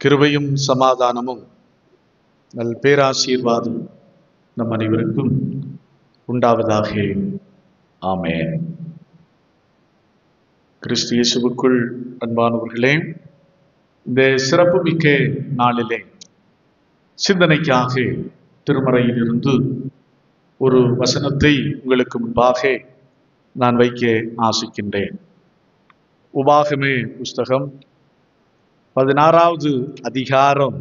கிருபையும் சமாதானமும் நல் பேராசீர்வாதம் நம் அனைவருக்கும் உண்டாவதாக. ஆமென். கிறிஸ்து இயேசுவுக்குள் அன்பானவர்களே, இந்த சிறப்பு மிக்க நாளிலே சிந்தனைக்காக திருமறையிலிருந்து ஒரு வசனத்தை உங்களுக்கு முன்பாக நான் வைக்க ஆசிக்கின்றேன். உபாகமே புஸ்தகம் 16வது அதிகாரம்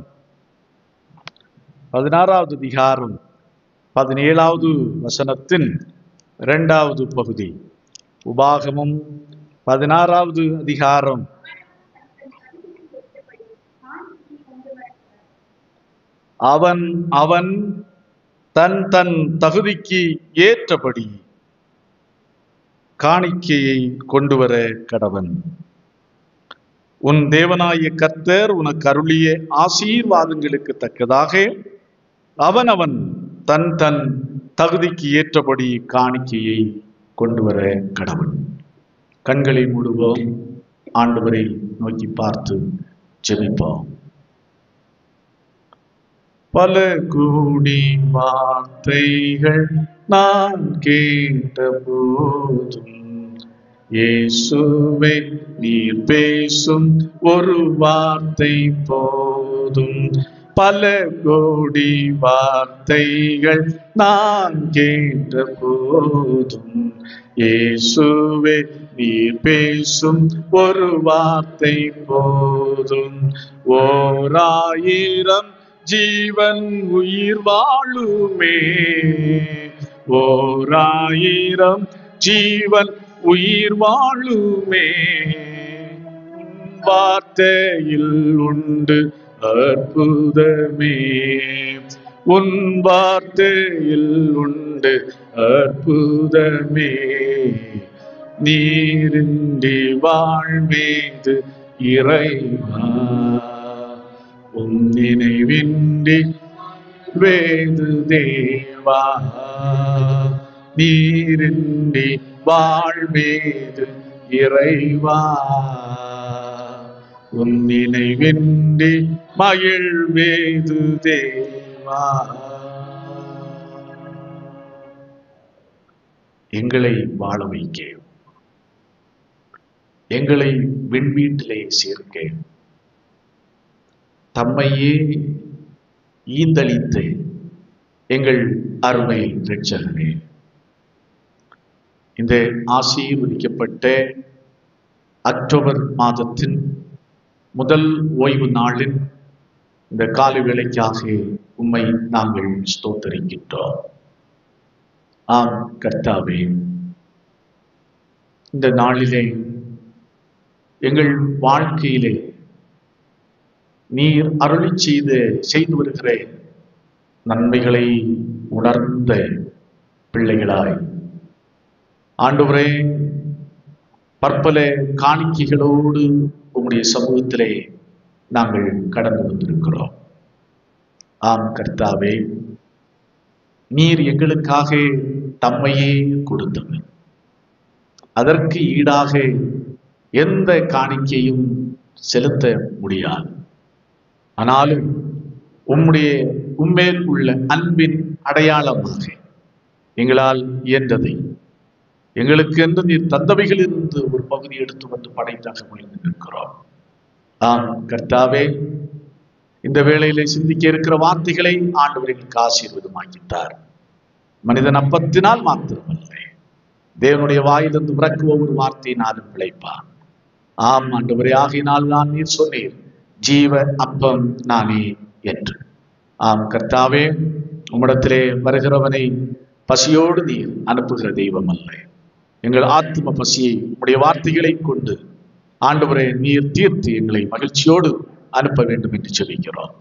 17வது வசனத்தின் 2வது பகுதி. உபாகமும் 16வது அதிகாரம் அவன் அவன் தன் தன் தகுதிக்கு ஏற்றபடி காணிக்கையை கொண்டு வர கடவன். உன் தேவனாய கர்த்தர் உனக்கு அருளிய ஆசீர்வாதங்களுக்கு தக்கதாக அவன் தன் தன் தகுதிக்கு ஏற்றபடி காணிக்கையை கொண்டு வர கடவன். கண்களை மூடுவோம், ஆண்டவரை நோக்கி பார்த்து ஜெபிப்போம். பல கோடி வார்த்தைகள் நான் கேட்ட போதும் இயேசுவே நீர் பேசும் ஒரு வார்த்தை போதும். பல கோடி வார்த்தைகள் நான் கேட்ட போதும் இயேசுவே நீர் பேசும் ஒரு வார்த்தை போதும். 1000 ஜீவன் உயிர் வாழுமே, 1000 ஜீவன் உயிர் வாழுமே. வார்த்தையில் உண்டு அற்புதமே, உன் வார்த்தையில் உண்டு அற்புதமே. நீரின்றி வாழ்வேது இறைவா, உன் நினைவின்றி வேது தேவா. நீரின்றி வாழ்வேது இறைவா, உன் நினைவின்றி மகிழ்வேது தேவா. எங்களை வாழ வைக்க, எங்களை விண்வீட்டிலே சேர்க்க தம்மையே ஈந்தளித்த எங்கள் அருமை இரட்சகரே, இந்த ஆசீர்வதிக்கப்பட்ட அக்டோபர் மாதத்தின் முதல் ஓய்வு நாளின் இந்த காலை வேளைக்காக உம்மை நாங்கள் ஸ்தோத்தரிக்கின்றோம். ஆம் கர்த்தாவே, இந்த நாளிலே எங்கள் வாழ்க்கையிலே நீர் அருளி செய்து வருகிற நன்மைகளை உணர்ந்த பிள்ளைகளாய் ஆண்டவரே, பற்பல காணிக்கைகளோடு உம்முடைய சமூகத்திலே நாங்கள் கடந்து வந்திருக்கிறோம். ஆம் கர்த்தாவே, நீர் எங்களுக்காக தம்மையே கொடுத்தவர். அதற்கு ஈடாக எந்த காணிக்கையும் செலுத்த முடியாது. ஆனாலும் உம்மேல் உள்ள அன்பின் அடையாளமாக எங்களால் இயன்றதை எங்களுக்கு என்று நீர் தந்தவைகளிலிருந்து ஒரு பகுதி எடுத்து வந்து படைத்தாக முடிந்து நிற்கிறோம். ஆம் கர்த்தாவே, இந்த வேளையிலே சிந்திக்க இருக்கிற வார்த்தைகளை ஆண்டவர் எங்களுக்கு ஆசீர்வாதமாக்கிட்டார். மனிதன் அப்பத்தினால் மாத்திரமல்ல, தேவனுடைய வாயிலிருந்து பிறக்க ஒவ்வொரு வார்த்தையினாலும் பிழைப்பான். ஆம் ஆண்டவரே, ஆகையினால் நான் நீர் சொன்னீர், ஜீவ அப்பம் நானே என்று. ஆம் கர்த்தாவே, உம்மிடத்திலே வருகிறவனை பசியோடு நீர் அனுப்புகிற தெய்வம் அல்ல. எங்கள் ஆத்ம பசியை உம்முடைய வார்த்தைகளை கொண்டு ஆண்டவரே நீர் தீர்த்து எங்களை மகிழ்ச்சியோடு அனுப்ப வேண்டும் என்று சொல்லிக்கிறோம்.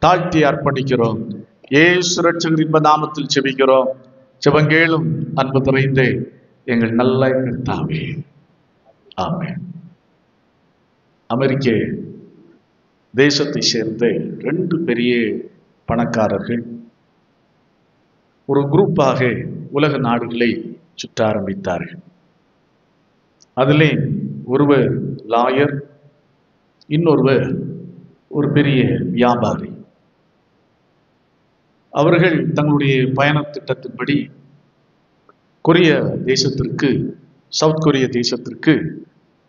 தாழ்த்தி அர்ப்பணிக்கிறோம். இயேசு ரட்சகரின் நாமத்தில் ஜெபிக்கிறோம். ஜெபங்கேளும் அன்பு நிறைந்தே எங்கள் நல்ல கர்த்தாவே, ஆமென். அமெரிக்க தேசத்தை சேர்ந்த 2 பெரிய பணக்காரர்கள் ஒரு குரூப்பாக உலக நாடுகளை சுற்ற ஆரம்பித்தார்கள். அதிலே ஒருவர் லாயர், இன்னொருவர் ஒரு பெரிய வியாபாரி. அவர்கள் தங்களுடைய பயண திட்டத்தின்படி கொரிய தேசத்திற்கு, சவுத் கொரிய தேசத்திற்கு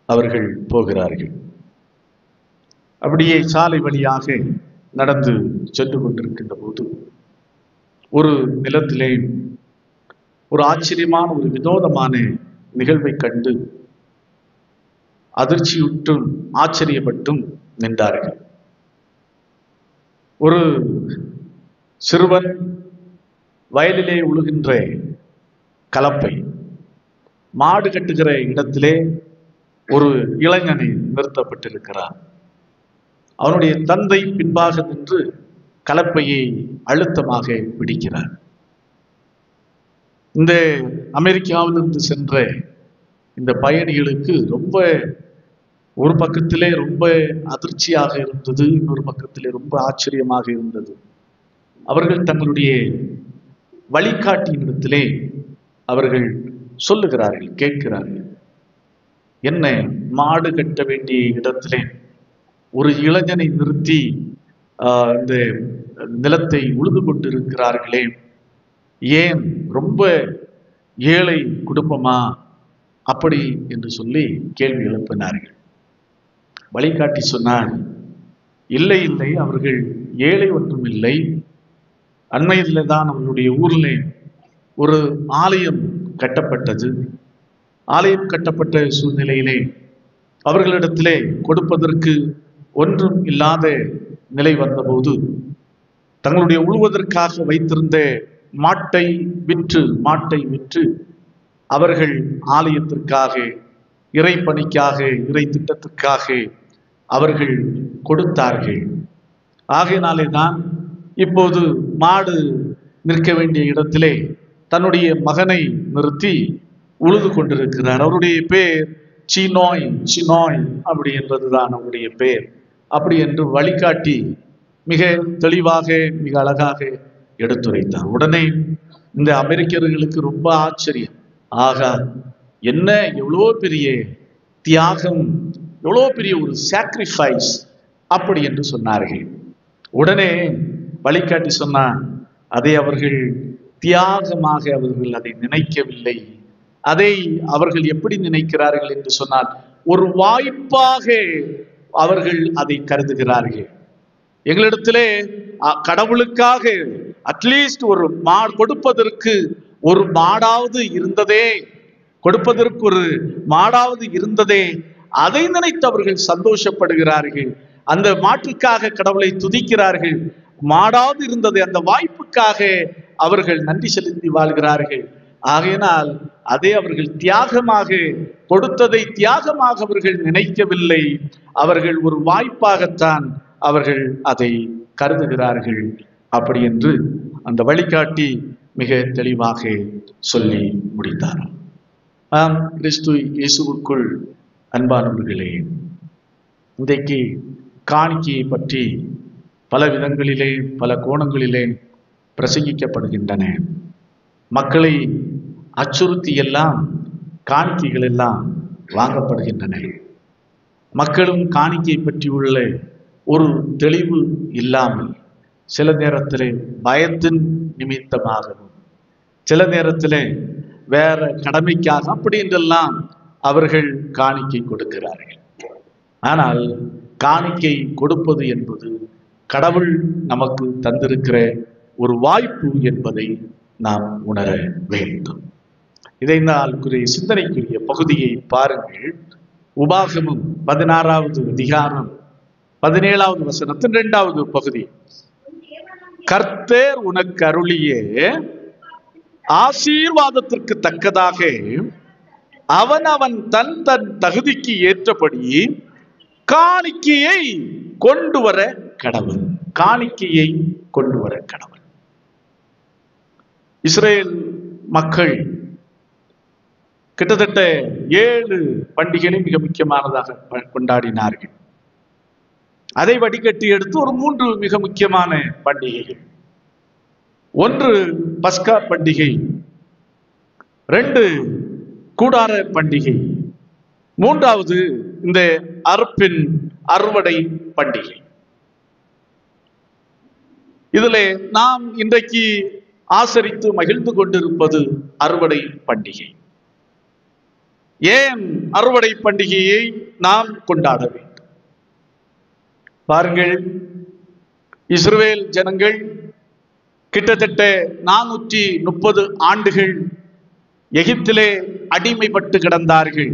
அவர்கள் போகிறார்கள். அப்படியே சாலை வழியாக நடந்து சென்று கொண்டிருக்கின்ற போது ஒரு நிலத்திலே ஒரு ஆச்சரியமான, ஒரு வினோதமான நிகழ்வை கண்டு அதிர்ச்சியுற்றும் ஆச்சரியப்பட்டும் நின்றார்கள். ஒரு சிறுவன் வயலிலே உழுகின்ற கலப்பை, மாடு கட்டுகிற இடத்திலே ஒரு இளைஞனை நிறுத்தப்பட்டிருக்கிறான். அவனுடைய தந்தை பின்பாக நின்று கலப்பையை அழுத்தமாக பிடிக்கிறார். இந்த அமெரிக்காவிலிருந்து சென்ற இந்த பயணிகளுக்கு ரொம்ப, ஒரு பக்கத்திலே ரொம்ப அதிர்ச்சியாக இருந்தது, இன்னொரு பக்கத்திலே ரொம்ப ஆச்சரியமாக இருந்தது. அவர்கள் தங்களுடைய வழிகாட்டியிடத்திலே அவர்கள் சொல்லுகிறார்கள், கேட்கிறார்கள், என்ன மாடு கட்ட வேண்டிய இடத்திலே ஒரு இளைஞனை நிறுத்தி இந்த நிலத்தை உழுது கொண்டிருக்கிறார்களே, ஏன் ரொம்ப ஏழை குடும்பமா அப்படி என்று சொல்லி கேள்வி எழுப்பினார்கள். வழிகாட்டி சொன்னார், இல்லை இல்லை, அவர்கள் ஏழை ஒன்றும் இல்லை. அண்மையிலே தான் அவர்களுடைய ஊரில் ஒரு ஆலயம் கட்டப்பட்டது. ஆலயம் கட்டப்பட்ட சூழ்நிலையிலே அவர்களிடத்திலே கொடுப்பதற்கு ஒன்றும் இல்லாத நிலை வந்தபோது தங்களுடைய உழுவதற்காக வைத்திருந்த மாட்டை விற்று அவர்கள் ஆலயத்திற்காக, இறை பணிக்காக, இறை திட்டத்திற்காக அவர்கள் கொடுத்தார்கள். ஆகையினாலே தான் இப்போது மாடு நிற்க வேண்டிய இடத்திலே தன்னுடைய மகனை நிறுத்தி உழுது கொண்டிருக்கிறார். அவருடைய பேர் சினோய் அப்படி என்பதுதான் அவருடைய பேர். அப்படி என்று வழிகாட்டி மிக தெளிவாக, மிக அழகாக எடுத்துரைத்தார். உடனே இந்த அமெரிக்கர்களுக்கு ரொம்ப ஆச்சரியம். ஆகா, என்ன எவ்வளோ பெரிய தியாகம், எவ்வளோ பெரிய ஒரு சாக்ரிஃபைஸ் அப்படி என்று சொன்னார்கள். உடனே வழிகாட்டி சொன்னார், அதை அவர்கள் தியாகமாக அவர்கள் அதை நினைக்கவில்லை. அதை அவர்கள் எப்படி நினைக்கிறார்கள் என்று சொன்னால், ஒரு வாய்ப்பாக அவர்கள் அதை கருதுகிறார்கள். எங்களிடத்திலே கடவுளுக்காக அட்லீஸ்ட் ஒரு கொடுப்பதற்கு ஒரு மாடாவது இருந்ததே, அதை நினைத்து அவர்கள் சந்தோஷப்படுகிறார்கள். அந்த மாட்டுக்காக கடவுளை துதிக்கிறார்கள். மாடாவது இருந்தது, அந்த வாய்ப்புக்காக அவர்கள் நன்றி செலுத்தி வாழ்கிறார்கள். ஆகையினால் அதை அவர்கள் தியாகமாக, கொடுத்ததை தியாகமாக அவர்கள் நினைக்கவில்லை. அவர்கள் ஒரு வாய்ப்பாகத்தான் அவர்கள் அதை கருதுகிறார்கள். அப்படி என்று அந்த வழிகாட்டி மிக தெளிவாக சொல்லி முடித்தார். கிறிஸ்து இயேசுவுக்குள் அன்பானவர்களே, இன்றைக்கு காணிக்கையை பற்றி பல விதங்களிலே, பல கோணங்களிலே பிரசங்கிக்கப்படுகின்றன. மக்களை அச்சுறுத்தி எல்லாம் காணிக்கைகள் எல்லாம் வாங்கப்படுகின்றன. மக்களும் காணிக்கை பற்றி உள்ள ஒரு தெளிவு இல்லாமல், சில நேரத்தில் பயத்தின் நிமித்தமாகவும், சில நேரத்தில் வேற கடமைக்காக அப்படி என்றெல்லாம் அவர்கள் காணிக்கை கொடுக்கிறார்கள். ஆனால் காணிக்கை கொடுப்பது என்பது கடவுள் நமக்கு தந்திருக்கிற ஒரு வாய்ப்பு என்பதை நாம் உணர வேண்டும். இதை நாளுக்குரிய சிந்தனைக்குரிய பகுதியை பாருங்கள். உபாகமம் 16வது அதிகாரம் 17வது வசனத்தின் 2வது பகுதி. கர்த்தர் உனக்கு அருளிய ஆசீர்வாதத்திற்கு தக்கதாக அவன் தன் தகுதிக்கு ஏற்றபடி காணிக்கையை கொண்டு வர கடவுள். காணிக்கையை கொண்டு வர கடவுள். இஸ்ரேல் மக்கள் கிட்டத்தட்ட 7 பண்டிகைகளை மிக முக்கியமானதாக கொண்டாடினார்கள். அதை வடிகட்டி எடுத்து ஒரு 3 மிக முக்கியமான பண்டிகைகள். ஒன்று பஸ்கா பண்டிகை, 2 கூடார பண்டிகை, 3வது இந்த அறுவடை பண்டிகை. இதிலே நாம் இன்றைக்கு ஆசரித்து மகிழ்ந்து கொண்டிருப்பது அறுவடை பண்டிகை. ஏன் அறுவடை பண்டிகையை நாம் கொண்டாட வேண்டும்? பாருங்கள், இஸ்ரவேல் ஜனங்கள் கிட்டத்தட்ட 430 ஆண்டுகள் எகிப்திலே அடிமைப்பட்டு கிடந்தார்கள்.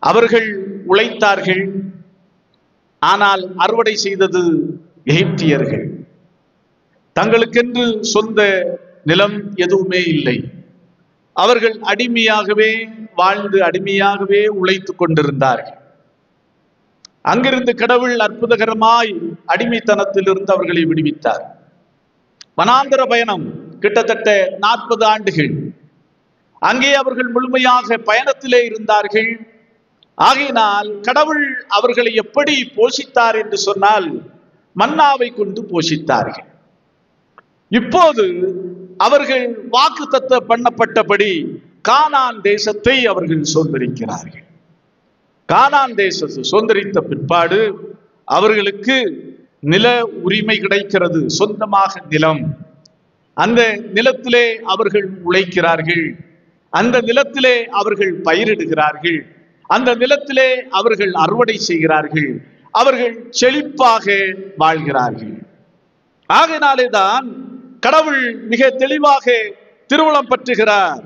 அவர்கள் உழைத்தார்கள், ஆனால் அறுவடை செய்தது எகிப்தியர்கள். தங்களுக்கென்று சொந்த நிலம் எதுவுமே இல்லை. அவர்கள் அடிமையாகவே வாழ்ந்து அடிமையாகவே உழைத்துக் கொண்டிருந்தார்கள். அங்கிருந்து கடவுள் அற்புதகரமாய் அடிமைத்தனத்திலிருந்து அவர்களை விடுவித்தார். வனாந்தர பயணம் கிட்டத்தட்ட 40 ஆண்டுகள். அங்கே அவர்கள் முழுமையாக பயணத்திலே இருந்தார்கள். ஆகையினால் கடவுள் அவர்களை எப்படி போஷித்தார் என்று சொன்னால், மன்னாவை கொண்டு போஷித்தார்கள். இப்போது அவர்கள் வாக்குத்தத்தம் பண்ணப்பட்டபடி கானான் தேசத்தை அவர்கள் சுதந்திரிக்கிறார்கள். கானான் தேசத்தை சுதந்திரித்த பிற்பாடு அவர்களுக்கு நில உரிமை கிடைக்கிறது, சொந்தமாக நிலம். அந்த நிலத்திலே அவர்கள் உழைக்கிறார்கள், அந்த நிலத்திலே அவர்கள் பயிரிடுகிறார்கள், அந்த நிலத்திலே அவர்கள் அறுவடை செய்கிறார்கள், அவர்கள் செழிப்பாக வாழ்கிறார்கள். ஆகையினாலேதான் கடவுள் மிக தெளிவாக திருவுளம் பற்றுகிறார்.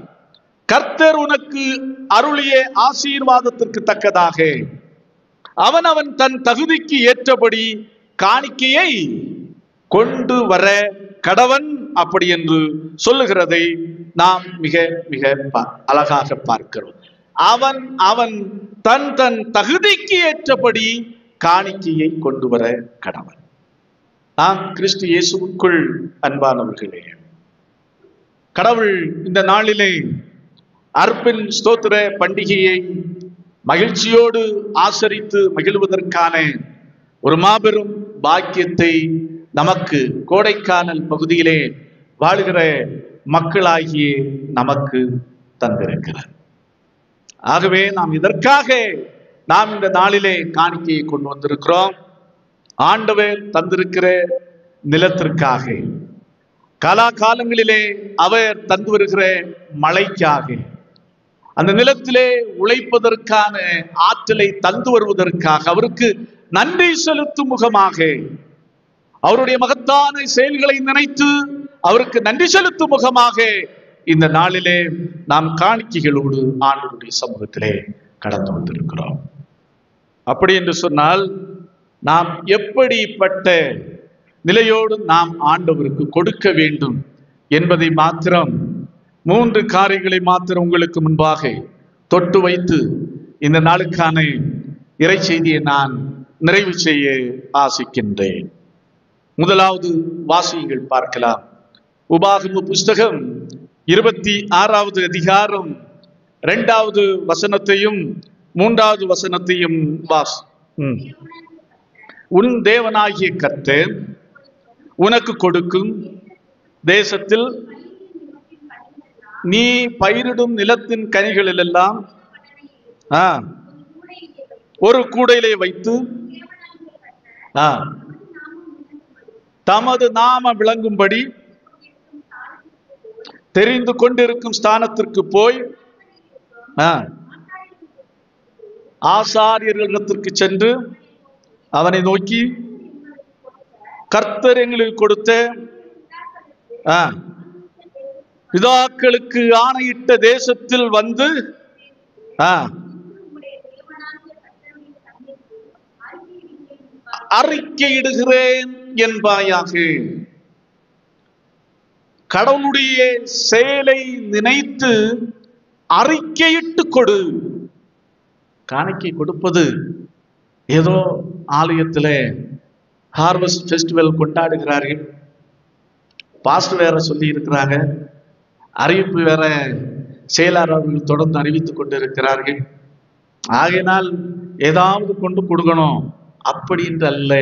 கர்த்தர் உனக்கு அருளிய ஆசீர்வாதத்திற்கு தக்கதாக அவன் தன் தகுதிக்கு ஏற்றபடி காணிக்கையை கொண்டு வர கடவன், அப்படி என்று சொல்லுகிறதை நாம் மிக மிக அழகாக பார்க்கிறோம். அவன் தன் தகுதிக்கு ஏற்றபடி காணிக்கையை கொண்டு வர கடவன். நாம் கிறிஸ்து இயேசுவுக்குள் அன்பானவர்களே, கடவுள் இந்த நாளிலே அர்ப்பன் ஸ்தோத்திர பண்டிகையை மகிழ்ச்சியோடு ஆசரித்து மகிழ்வதற்கான ஒரு மாபெரும் பாக்கியத்தை நமக்கு கோடைக்கானல் பகுதியிலே வாழ்கிற மக்களாகிய நமக்கு தந்திருக்கிறார். ஆகவே இதற்காக நாம் இந்த நாளிலே காணிக்கையை கொண்டு வந்திருக்கிறோம். ஆண்டவர் தந்திருக்கிற நிலத்திற்காக, காலாகாலங்களிலே அவர் தந்து வருகிற மழைக்காக, அந்த நிலத்திலே உழைப்பதற்கான ஆற்றலை தந்து வருவதற்காக, அவருக்கு நன்றி செலுத்தும் முகமாக, அவருடைய மகத்தான செயல்களை நினைத்து அவருக்கு நன்றி செலுத்தும் முகமாக இந்த நாளிலே நாம் காணிக்கைகளோடு ஆண்டவருடைய சமூகத்திலே கடந்து வந்திருக்கிறோம். அப்படி என்று சொன்னால் நாம் எப்படிப்பட்ட நிலையோடு நாம் ஆண்டவருக்கு கொடுக்க வேண்டும் என்பதை மாத்திரம் 3 காரியங்களை மாத்திரம் உங்களுக்கு முன்பாக தொட்டு வைத்து இந்த நாளுக்கான இறை செய்தியை நான் நிறைவு செய்ய ஆசிக்கின்றேன். முதலாவது வாசியங்கள் பார்க்கலாம். உபாகம புஸ்தகம் 26வது அதிகாரம் 2வது வசனத்தையும் 3வது வசனத்தையும் உன் தேவனாகிய கர்த்தர் உனக்கு கொடுக்கும் தேசத்தில் நீ பயிரிடும் நிலத்தின் கனிகளில் எல்லாம் ஒரு கூடையிலே வைத்து தமது நாம விளங்கும்படி தெரிந்து கொண்டிருக்கும் ஸ்தானத்திற்கு போய் ஆசாரியர்களிடத்திற்கு சென்று அவனை நோக்கி, கர்த்தர் எங்களுக்கு கொடுத்த பிதாக்களுக்கு ஆணையிட்ட தேசத்தில் வந்து அறிக்கையிடுகிறேன் என்பாயாக. கடவுளுடைய செயலை நினைத்து அறிக்கையிட்டு கொடு. காணிக்கை கொடுப்பது ஏதோ ஆலயத்தில் ஹார்வெஸ்ட் ஃபெஸ்டிவல் கொண்டாடுகிறார்கள். பாஸ்ட் வேற சொல்லி இருக்கிறாங்க, அறிவிப்பு வேற செயலாளர் அவர்கள் தொடர்ந்து அறிவித்துக் கொண்டிருக்கிறார்கள். ஆகையினால் ஏதாவது கொண்டு கொடுக்கணும் அப்படின்ற அல்ல.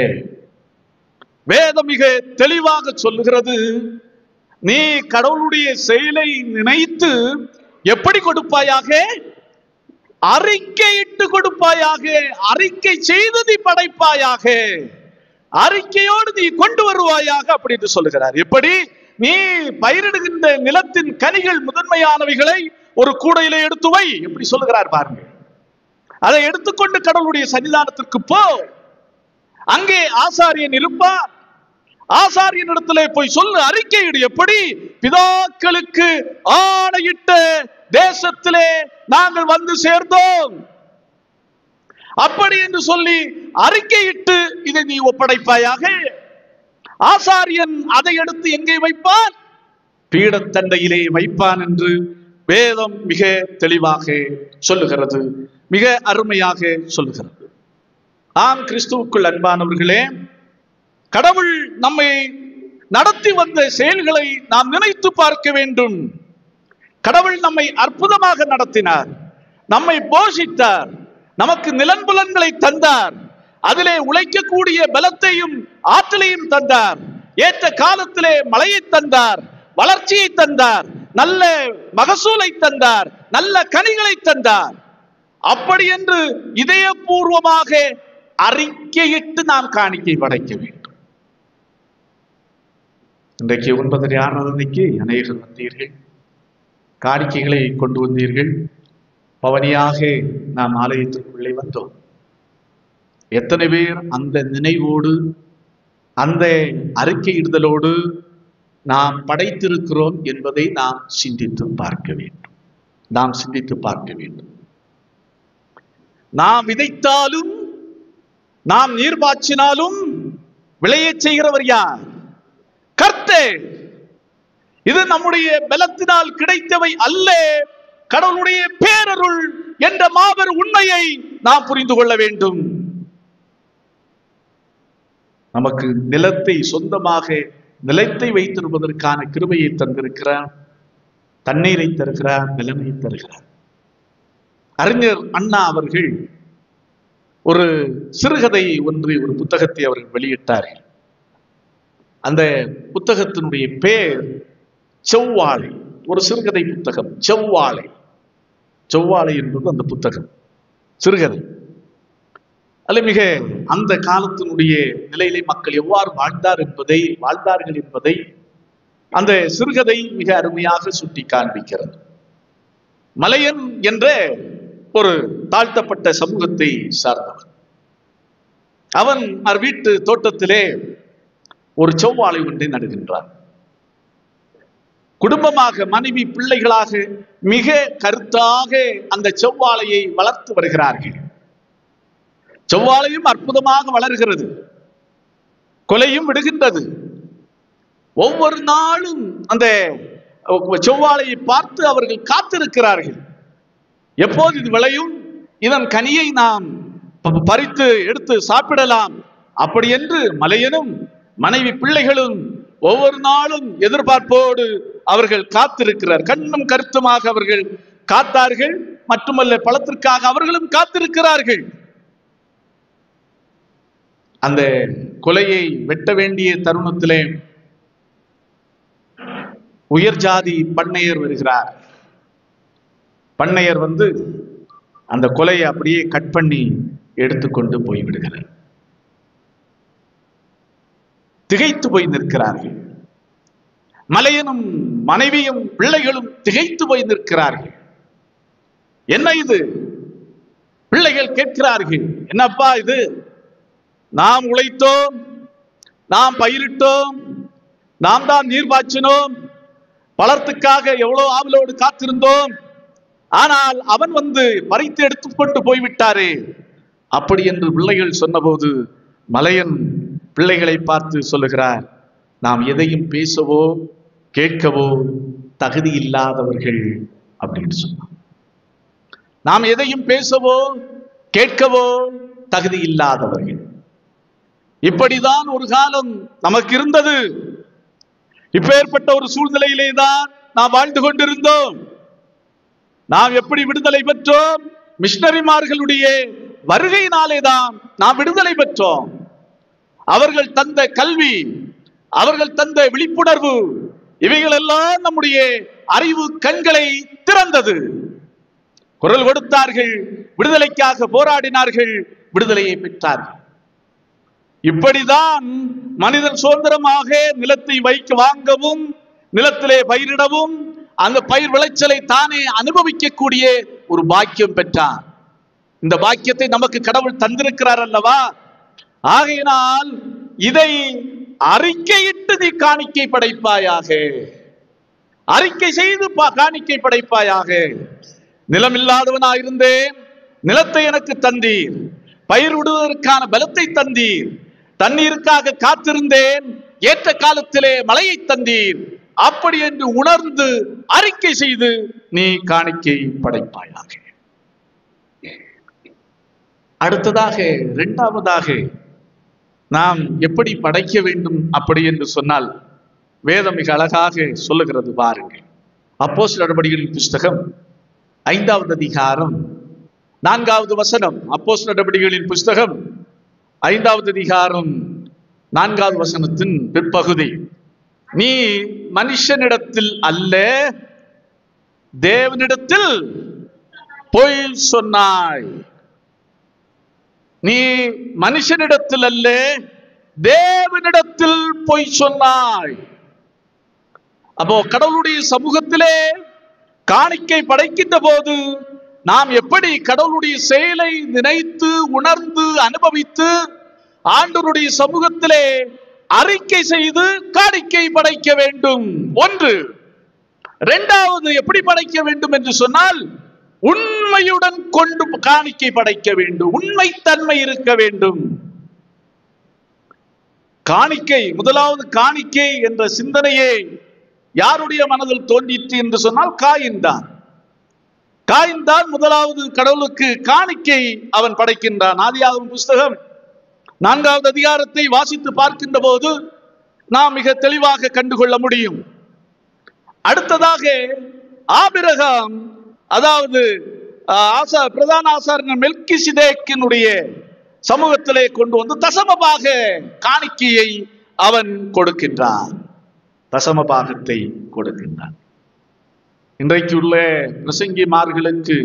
வேதம் மிக தெளிவாக சொல்லுகிறது, நீ கடவுளுடைய செயலை நினைத்து எப்படி கொடுப்பாயாக? அறிக்கையிட்டு கொடுப்பாயாக. அறிக்கை செய்து நீ படைப்பாயாக, அறிக்கையோடு நீ கொண்டு வருவாயாக அப்படின்னு சொல்லுகிறார். எப்படி? நீ பயிரிடுகின்ற நிலத்தின் கனிகள் முதன்மையானவைகளை ஒரு கூடையில எடுத்து வை. எப்படி சொல்லுகிறார் பாருங்க. அதை எடுத்துக்கொண்டு கடவுளுடைய சன்னிதானத்திற்கு போ. அங்கே ஆசாரியன் இருப்பார். ஆசாரியன் இடத்திலே போய் சொல்லு, அறிக்கையிடு. எப்படி? பிதாக்களுக்கு ஆணையிட்ட தேசத்திலே நாங்கள் வந்து சேர்ந்தோம் அப்படி என்று சொல்லி அறிக்கையிட்டு இதை நீ ஒப்படைப்பாயாக. ஆசாரியன் அதை எடுத்து எங்கே வைப்பான்? பீடத்தண்டையிலே வைப்பான் என்று வேதம் மிக தெளிவாக சொல்லுகிறது, மிக அருமையாக சொல்லுகிறது. ஆம், கிறிஸ்துவுக்குள் அன்பானவர்களே, கடவுள் நம்மை நடத்தி வந்த செயல்களை நாம் நினைத்து பார்க்க வேண்டும். கடவுள் நம்மை அற்புதமாக நடத்தினார், நம்மை போஷித்தார், நமக்கு நிலன்புலன்களை தந்தார், அதிலே உழைக்கக்கூடிய பலத்தையும் ஆற்றலையும் தந்தார், ஏற்ற காலத்திலே மழையை தந்தார், வளர்ச்சியை தந்தார், நல்ல மகசூலை தந்தார், நல்ல கனிகளை தந்தார். அப்படி என்று இதயபூர்வமாக அறிக்கையிட்டு நாம் காணிக்கை படைக்க வேண்டும். இன்றைக்கு 9 ஆராதனைக்கு அநேகர் வந்தீர்கள், காணிக்கைகளை கொண்டு வந்தீர்கள். பவனியாக நாம் ஆலயத்திற்குள்ளே வந்தோம். எத்தனை பேர் அந்த நினைவோடு, அந்த அறிக்கையிடுதலோடு நாம் படைத்திருக்கிறோம் என்பதை நாம் சிந்தித்து பார்க்க வேண்டும். நாம் சிந்தித்து பார்க்க வேண்டும். நாம் விதைத்தாலும் நாம் நீர் பாய்ச்சினாலும் விளையச் செய்கிறவர் யார்? கர்த்தர். இது நம்முடைய பலத்தினால் கிடைத்தவை அல்ல, கடவுளுடைய பேரருள் என்ற மாபெரும் உண்மையை நாம் புரிந்து கொள்ள வேண்டும். நமக்கு நிலத்தை சொந்தமாக நிலத்தை வைத்திருப்பதற்கான கிருபையை தந்திருக்கிறார், தண்ணீரை தருகிறார், நிலைமையை தருகிறார். அறிஞர் அண்ணா அவர்கள் ஒரு சிறுகதை ஒன்று, ஒரு புத்தகத்தை அவர்கள் வெளியிட்டார்கள். அந்த புத்தகத்தினுடைய பேர் செவ்வாழை. ஒரு சிறுகதை புத்தகம், செவ்வாழை. செவ்வாழை என்பது அந்த புத்தகம், சிறுகதை. அல்ல, மிக அந்த காலத்தினுடைய நிலையிலே மக்கள் எவ்வாறு வாழ்ந்தார்கள் என்பதை அந்த சிறுகதை மிக அருமையாக சுட்டி காண்பிக்கிறது. மலையன் என்ற ஒரு தாழ்த்தப்பட்ட சமூகத்தை சார்ந்தவன். அவன் வீட்டு தோட்டத்திலே ஒரு செவ்வாழை ஒன்றை நடுகின்றான். குடும்பமாக, மனைவி, பிள்ளைகளாக மிக கருத்தாக அந்த செவ்வாழையை வளர்த்து வருகிறார்கள். செவ்வாழையும் அற்புதமாக வளர்கிறது, கொலையும் விடுகின்றது. ஒவ்வொரு நாளும் அந்த செவ்வாழையை பார்த்து அவர்கள் காத்திருக்கிறார்கள். எப்போது இது விளையும், இதன் கனியை நாம் பறித்து எடுத்து சாப்பிடலாம் அப்படி என்று மலையனும் மனைவி பிள்ளைகளும் ஒவ்வொரு நாளும் எதிர்பார்ப்போடு அவர்கள் காத்திருக்கிறார். கண்ணும் கருத்துமாக அவர்கள் காத்தார்கள். மட்டுமல்ல, பழத்திற்காக அவர்களும் காத்திருக்கிறார்கள். அந்த கொலையை வெட்ட வேண்டிய தருணத்திலே உயர் ஜாதி பண்ணையர் வருகிறார். பண்ணையர் வந்து அந்த கொலையை அப்படியே கட் பண்ணி எடுத்துக்கொண்டு போய்விடுகிறார். திகைத்து போய் நிற்கிறார்கள். மலையனும் மனைவியும் பிள்ளைகளும் திகைத்து போய் நிற்கிறார்கள். என்ன இது? பிள்ளைகள் கேட்கிறார்கள், என்னப்பா இது? நாம் உழைத்தோம், நாம் பயிரிட்டோம், நாம் தான் நீர் பாய்ச்சினோம், பழத்துக்காக எவ்வளவு ஆவலோடு காத்திருந்தோம், ஆனால் அவன் வந்து பறித்து எடுத்துக்கொண்டு போய்விட்டாரே அப்படி என்று பிள்ளைகள் சொன்னபோது மலையன் பிள்ளைகளை பார்த்து சொல்லுகிறார், நாம் எதையும் பேசவோ கேட்கவோ தகுதி இல்லாதவர்கள் அப்படின்னு சொன்னார். நாம் எதையும் பேசவோ கேட்கவோ தகுதி இல்லாதவர்கள். இப்படிதான் ஒரு காலம் நமக்கு இருந்தது. இப்பேற்பட்ட ஒரு சூழ்நிலையிலே தான் நாம் வாழ்ந்து கொண்டிருந்தோம். நாம் எப்படி விடுதலை பெற்றோம்? மிஷனரிமார்களுடைய வருகையினாலே தான் நாம் விடுதலை பெற்றோம். அவர்கள் தந்த கல்வி, அவர்கள் தந்த விழிப்புணர்வு, இவைகள் எல்லாம் நம்முடைய அறிவு கண்களை திறந்தது. குரல் கொடுத்தார்கள், விடுதலைக்காக போராடினார்கள், விடுதலையை பெற்றார்கள். இப்படிதான் மனிதன் சுதந்திரமாக நிலத்தை வாங்கவும், நிலத்திலே பயிரிடவும், அந்த பயிர் விளைச்சலை தானே அனுபவிக்கக்கூடிய ஒரு பாக்கியம் பெற்றான். இந்த பாக்கியத்தை நமக்கு கடவுள் தந்திருக்கிறார் அல்லவா? ஆகையினால் இதை அறிக்கையிட்டு நீ காணிக்கை படைப்பாயாக, அறிக்கை செய்து காணிக்கை படைப்பாயாக. நிலம் இல்லாதவனாயிருந்தேன், நிலத்தை எனக்கு தந்தீர். பயிர் விடுவதற்கான பலத்தை தந்தீர். தண்ணீருக்காக காத்திருந்தேன், ஏற்ற காலத்திலே மழையை தந்தீர். அப்படி என்று உணர்ந்து அறிக்கை செய்து நீ காணிக்கை படைப்பாயாக. அடுத்ததாக, இரண்டாவதாக நாம் எப்படி படைக்க வேண்டும் அப்படி என்று சொன்னால், வேதம் மிக அழகாக சொல்லுகிறது பாருங்கள். அப்போஸ்தலர் நடபடிகளின் புஸ்தகம் 5வது அதிகாரம் 4வது வசனம். அப்போஸ்தலர் நடபடிகளின் புஸ்தகம் 5வது அதிகாரம் 4வது வசனத்தின் பிற்பகுதி. நீ மனுஷனிடத்தில் அல்ல, தேவனிடத்தில் பொய் சொன்னாய். நீ மனுஷனிடத்தில் அல்ல, தேவனிடத்தில் பொய் சொன்னாய். அப்போ கடவுளுடைய சமூகத்திலே காணிக்கை படைக்கின்ற போது நாம் எப்படி கடவுளுடைய செயலை நினைத்து உணர்ந்து அனுபவித்து ஆண்டவருடைய சமூகத்திலே அறிக்கை செய்து காணிக்கை படைக்க வேண்டும். ஒன்று. இரண்டாவது, எப்படி படைக்க வேண்டும் என்று சொன்னால், உண்மையுடன் கொண்டு காணிக்கை படைக்க வேண்டும். உண்மைத்தன்மை இருக்க வேண்டும். காணிக்கை, முதலாவது காணிக்கை என்ற சிந்தனையே யாருடைய மனதில் தோன்றிற்று என்று சொன்னால் காயின் தான். காயின் தான் முதலாவது கடவுளுக்கு காணிக்கை அவன் படைக்கின்றான். ஆதியாகமம் புஸ்தகம் 4வது அதிகாரத்தை வாசித்து பார்க்கின்ற போது நாம் மிக தெளிவாக கண்டுகொள்ள முடியும். அடுத்ததாக ஆபிரகாம், அதாவது பிரதான ஆசாரியன் மெல்கிசேதேக்கினுடைய சமூகத்திலே கொண்டு வந்து தசமபாக காணிக்கையை அவன் கொடுக்கின்றான். தசமபாகத்தை கொடுக்கின்றான். இன்றைக்கு உள்ள பிரசங்கிமார்களுக்கு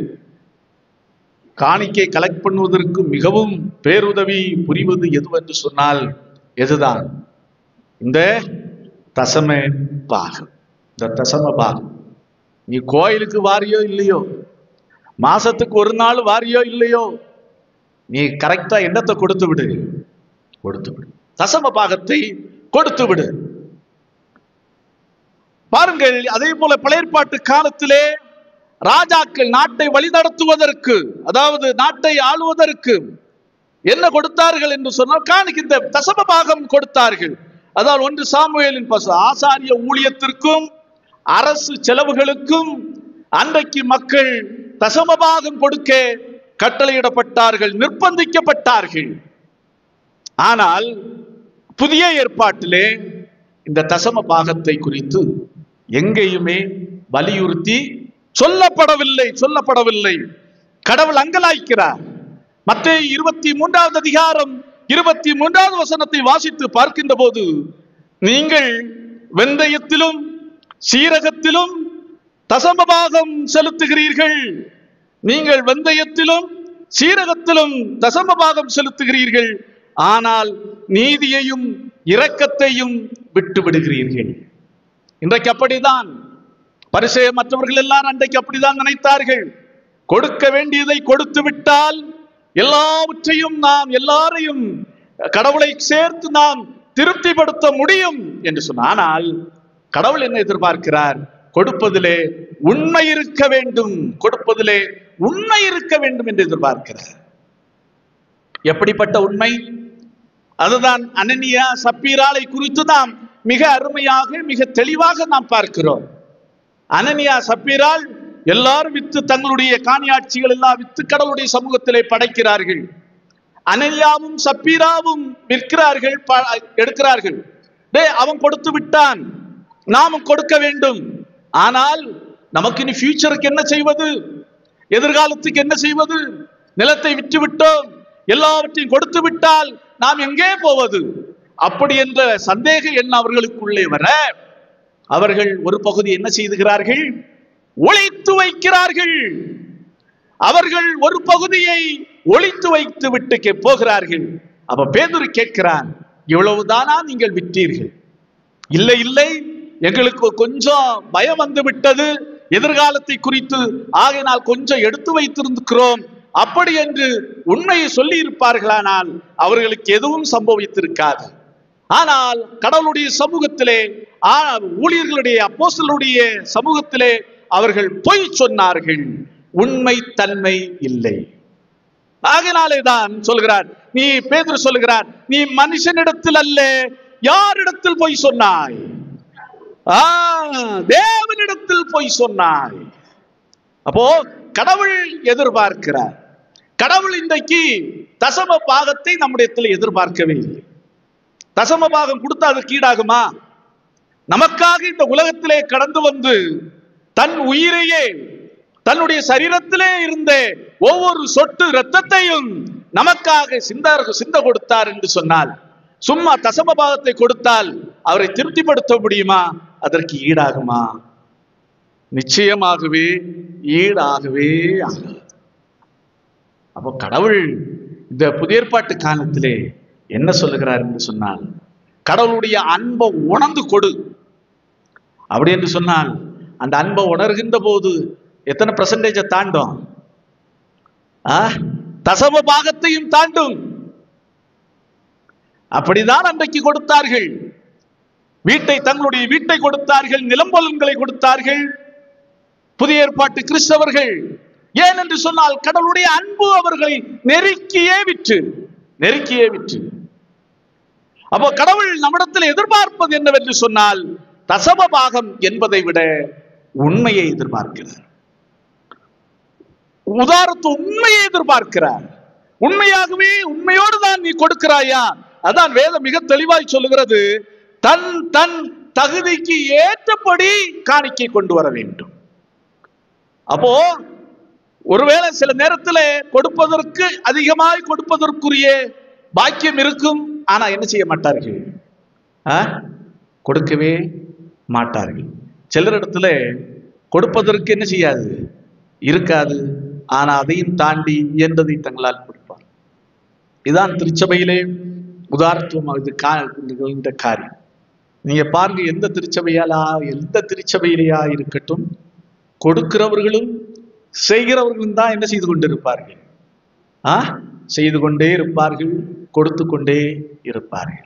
காணிக்கை கலெக்ட் பண்ணுவதற்கு மிகவும் பேருதவி புரிவது எதுவென்று சொன்னால் எதுதான்? இந்த தசம பாகம். இந்த தசம பாகம் நீ கோயிலுக்கு வாரியோ இல்லையோ, மாசத்துக்கு ஒரு நாள் வாரியோ இல்லையோ, நீ கரெக்டா எண்ணத்தை கொடுத்து விடு, கொடுத்து விடு. தசம பாகத்தை கொடுத்து விடு. பாருங்கள், அதே போல பழையற்பாட்டு காலத்திலே ராஜாக்கள் நாட்டை வழிநடத்துவதற்கு, அதாவது நாட்டை ஆளுவதற்கு என்ன கொடுத்தார்கள் என்று சொன்னால் காணிக்கின்ற தசம பாகம் கொடுத்தார்கள். அதாவது 1 சாமுவேலின் ஆசாரிய ஊழியத்திற்கும் அரசு செலவுகளுக்கும் அன்றைக்கு மக்கள் தசமபாகம் கொடுக்க கட்டளையிடப்பட்டார்கள், நிர்பந்திக்கப்பட்டார்கள். ஆனால் புதிய ஏற்பாட்டிலே இந்த தசம பாகத்தை குறித்து எங்கேயுமே வலியுறுத்தி சொல்லப்படவில்லை. கடவுள் அங்கலாய்க்கிறார். மத்தேயு 23வது அதிகாரம் 23வது வசனத்தை வாசித்து பார்க்கின்ற போது, நீங்கள் வெந்தயத்திலும் சீரகத்திலும் தசமபாகம் செலுத்துகிறீர்கள். நீங்கள் வெந்தயத்திலும் சீரகத்திலும் தசமபாகம் செலுத்துகிறீர்கள், ஆனால் நீதியையும் இரக்கத்தையும் விட்டு விடுகிறீர்கள். இன்றைக்கு அப்படிதான். பரிசேய மற்றவர்கள் எல்லாரும் அன்றைக்கு அப்படிதான் நினைத்தார்கள். கொடுக்க வேண்டியதை கொடுத்து விட்டால் எல்லாவற்றையும் நாம் எல்லாரையும் கடவுளை சேர்த்து நாம் திருப்திப்படுத்த முடியும் என்று சொன்னார். ஆனால் கடவுள் என்ன எதிர்பார்க்கிறார்? கொடுப்பதிலே உண்மை இருக்க வேண்டும், கொடுப்பதிலே உண்மை இருக்க வேண்டும் என்று எதிர்பார்க்கிறார். எப்படிப்பட்ட உண்மை? அதுதான் அனனியா சப்பீராளை குறித்து நாம் மிக அருமையாக மிக தெளிவாக நாம் பார்க்கிறோம். அனனியா சப்பீராள் எல்லாரும் வித்து, தங்களுடைய காணியாட்சிகள் எல்லாம் வித்து கடவுளுடைய சமூகத்திலே படைக்கிறார்கள். அனனியாவும் சப்பீராவும் விற்கிறார்கள், எடுக்கிறார்கள். அவன் கொடுத்து விட்டான், நாமும் கொடுக்க வேண்டும். ஆனால் நமக்கு இனி ஃபியூச்சருக்கு என்ன செய்வது, எதிர்காலத்துக்கு என்ன செய்வது? நிலத்தை விற்று விட்டோம், எல்லாவற்றையும் கொடுத்து விட்டால் நாம் எங்கே போவது? அப்படி என்ற சந்தேக எண்ணம் அவர்களுக்குள்ளே வர அவர்கள் ஒரு பகுதி என்ன செய்துகிறார்கள்? ஒளித்து வைக்கிறார்கள். அவர்கள் ஒரு பகுதியை ஒளித்து வைத்து விட்டு போகிறார்கள். அப்ப பேதுரு கேட்கிறான், இவ்வளவுதானா நீங்கள் விற்றீர்கள்? இல்லை இல்லை, எங்களுக்கு கொஞ்சம் பயம் வந்து விட்டது எதிர்காலத்தை குறித்து, ஆகையினால் கொஞ்சம் எடுத்து வைத்திருக்கிறோம். அப்படி என்று உண்மையை சொல்லி இருப்பார்களானால் அவர்களுக்கு எதுவும் சம்பவித்திருக்காது. ஆனால் கடவுளுடைய சமூகத்திலே, ஊழியர்களுடைய அப்போஸ்தலருடைய சமூகத்திலே அவர்கள் பொய் சொன்னார்கள், உண்மை தன்மை இல்லை. ஆகையினாலே தான் சொல்கிறார், நீ பேதுரு சொல்லுகிறார், நீ மனுஷனிடத்தில் அல்ல, யாரிடத்தில் பொய் சொன்னாய்? தேவனிடத்தில் பொய் சொன்னாய். அப்போ கடவுள் எதிர்பார்க்கிறார். கடவுள் இன்றைக்கு தசம பாகத்தை நம்முடைய எதிர்பார்க்கவே இல்லை. தசம பாகம் கொடுத்தா அதுக்கு ஈடாகுமா? நமக்காக இந்த உலகத்திலே கடந்து வந்து தன் உயிரையே, தன்னுடைய சரீரத்திலே இருந்த ஒவ்வொரு சொட்டு இரத்தத்தையும் நமக்காக சிந்த கொடுத்தார் என்று சொன்னால், சும்மா தசம பாகத்தை கொடுத்தால் அவரை திருப்திப்படுத்த முடியுமா? அதற்கு ஈடாகுமா? நிச்சயமாகவே ஈடாகவே ஆகாது. அப்போ கடவுள் இந்த புதிய ஏற்பாட்டு காலத்திலே என்ன சொல்லுகிறார் என்று சொன்னால், கடவுளுடைய அன்பை உணர்ந்து கொடு. அப்படி என்று சொன்னால் அந்த அன்பை உணர்கின்ற போது எத்தனை பெர்சன்டேஜை தாண்டும்? தசம பாகத்தையும் தாண்டும். அப்படிதான் அன்றைக்கு கொடுத்தார்கள். தங்களுடைய வீட்டை கொடுத்தார்கள், நிலம்பொலன்களை கொடுத்தார்கள் புதிய ஏற்பாட்டு கிறிஸ்தவர்கள். ஏன் என்று சொன்னால் கடவுளுடைய அன்பு அவர்களை நெருக்கியே விற்று. அப்போ கடவுள் நம்மிடத்தில் எதிர்பார்ப்பது என்னவென்று சொன்னால், தசம பாகம் என்பதை விட உண்மையை எதிர்பார்க்கிறார். உதாரணத்து உண்மையை எதிர்பார்க்கிறார். உண்மையாகவே உண்மையோடு தான் நீ கொடுக்கிறாயா? அதான் வேதம் மிக தெளிவாய் சொல்லுகிறது, தன் தன் தகுதிக்கு ஏற்றபடி காணிக்கை கொண்டு வர வேண்டும். அப்போ ஒருவேளை சில நேரத்தில் கொடுப்பதற்கு அதிகமாய் கொடுப்பதற்குரிய பாக்கியம் இருக்கும். ஆனா என்ன செய்ய மாட்டார்கள்? கொடுக்கவே மாட்டார்கள். சிலரிடத்துல கொடுப்பதற்கு என்ன செய்யாது, இருக்காது. ஆனா அதையும் தாண்டி இயன்றதை தங்களால் கொடுப்பார். இதுதான் திருச்சபையிலே உதாரணத்துவம். இந்த காரியம் நீங்க பாருங்க, எந்த திருச்சபையிலேயா இருக்கட்டும், கொடுக்கிறவர்களும் செய்கிறவர்களும் தான் என்ன செய்து கொண்டிருப்பார்கள்? செய்து கொண்டே இருப்பார்கள், கொடுத்து கொண்டே இருப்பார்கள்.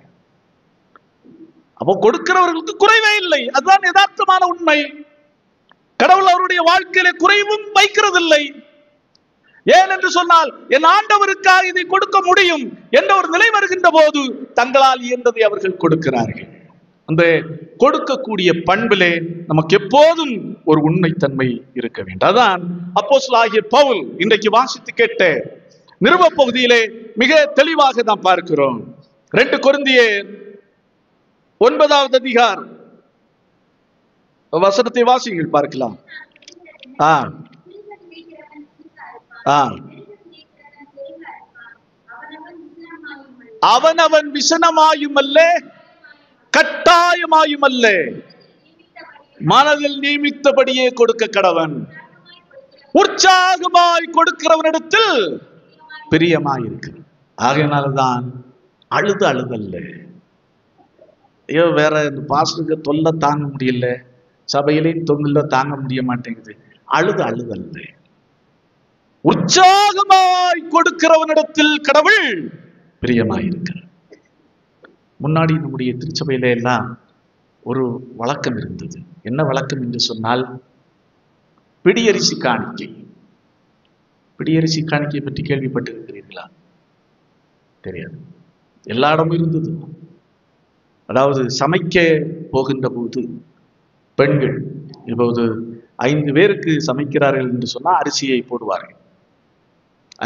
அப்போ கொடுக்கிறவர்களுக்கு குறைவே இல்லை. அதுதான் யதார்த்தமான உண்மை. கடவுள் அவருடைய வாழ்க்கையில குறைவும் வைக்கிறதில்லை. ஏன் என்று சொன்னால், என் ஆண்டவருக்காக இதை கொடுக்க முடியும் என்ற ஒரு நிலை வருகின்ற போது தங்களால் இயன்றதை அவர்கள் கொடுக்கிறார்கள். அந்த கொடுக்கக்கூடிய பண்பிலே நமக்கு எப்போதும் ஒரு உண்மைத்தன்மை இருக்க வேண்டும். அதான் அப்போஸ்தலனாகிய பவுல் இன்றைக்கு வாசித்து கேட்ட நிருப பகுதியிலே மிக தெளிவாக நாம் பார்க்கிறோம். 2 கொரிந்தியர் 9வது அதிகாரம் வசனத்தை வாசிங்கள், பார்க்கலாம். அவனவன் விசனமாயும் அல்ல, கட்டாயமாயும் அல்ல, மனதில் நியமித்தபடியே கொடுக்க கடவன். உற்சாகமாய் கொடுக்கிறவனிடத்தில் பிரியமாயிருக்கு. ஆகையினால்தான் அழுதல்ல. ஐயோ, வேற பாஸ்டருக்கு தொல்லை தாங்க முடியல, சபையிலையும் தொல்லை தாங்க முடிய மாட்டேங்குது, அழுதல்ல. உற்சாகமாய் கொடுக்கிறவனிடத்தில் கடவுள் பிரியமாயிருக்கிறார். முன்னாடி நம்முடைய திருச்சபையில எல்லாம் ஒரு வழக்கம் இருந்தது. என்ன வழக்கம் என்று சொன்னால், பிடியரிசி காணிக்கை. பிடியரிசி காணிக்கை பற்றி கேள்விப்பட்டிருக்கிறீர்களா? தெரியாது. எல்லா இடமும் இருந்தது. அதாவது சமைக்க போகின்ற போது பெண்கள் இப்போது 5 பேருக்கு சமைக்கிறார்கள் என்று சொன்னால் அரிசியை போடுவார்கள்.